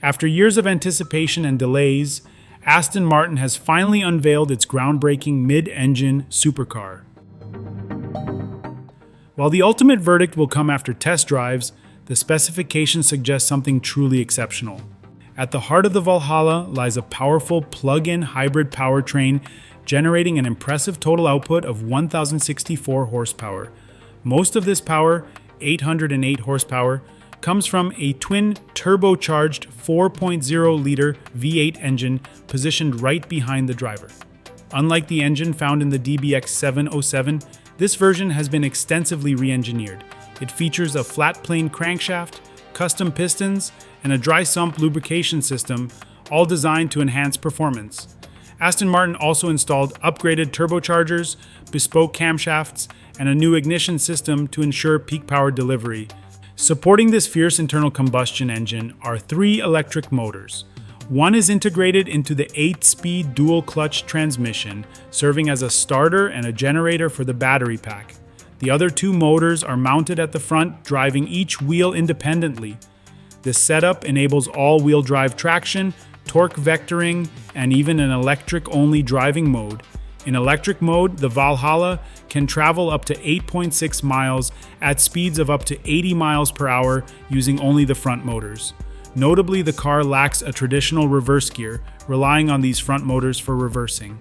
After years of anticipation and delays, Aston Martin has finally unveiled its groundbreaking mid-engine supercar. While the ultimate verdict will come after test drives, the specifications suggest something truly exceptional. At the heart of the Valhalla lies a powerful plug-in hybrid powertrain generating an impressive total output of 1,064 horsepower. Most of this power, 808 horsepower, comes from a twin-turbocharged 4.0-liter V8 engine positioned right behind the driver. Unlike the engine found in the DBX 707, this version has been extensively re-engineered. It features a flat-plane crankshaft, custom pistons, and a dry-sump lubrication system, all designed to enhance performance. Aston Martin also installed upgraded turbochargers, bespoke camshafts, and a new ignition system to ensure peak power delivery. Supporting this fierce internal combustion engine are 3 electric motors. One is integrated into the 8-speed dual-clutch transmission, serving as a starter and a generator for the battery pack. The other 2 motors are mounted at the front, driving each wheel independently. This setup enables all-wheel drive traction, torque vectoring, and even an electric-only driving mode. In electric mode, the Valhalla can travel up to 8.6 miles at speeds of up to 80 miles per hour using only the front motors. Notably, the car lacks a traditional reverse gear, relying on these front motors for reversing.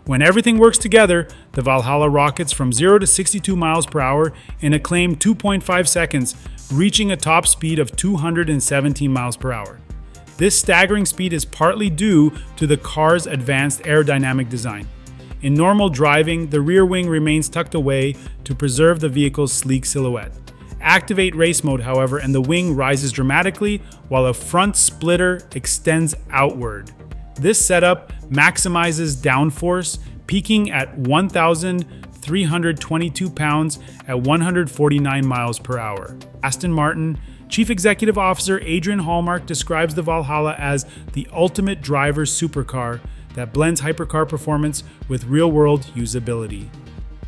When everything works together, the Valhalla rockets from 0 to 62 miles per hour in a claimed 2.5 seconds, reaching a top speed of 217 miles per hour. This staggering speed is partly due to the car's advanced aerodynamic design. In normal driving, the rear wing remains tucked away to preserve the vehicle's sleek silhouette. Activate race mode, however, and the wing rises dramatically while a front splitter extends outward. This setup maximizes downforce, peaking at 1,322 pounds at 149 miles per hour. Aston Martin Chief Executive Officer Adrian Hallmark describes the Valhalla as the ultimate driver's supercar that blends hypercar performance with real-world usability.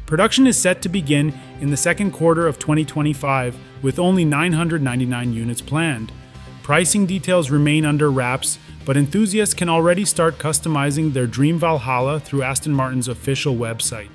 Production is set to begin in the second quarter of 2025, with only 999 units planned. Pricing details remain under wraps, but enthusiasts can already start customizing their dream Valhalla through Aston Martin's official website.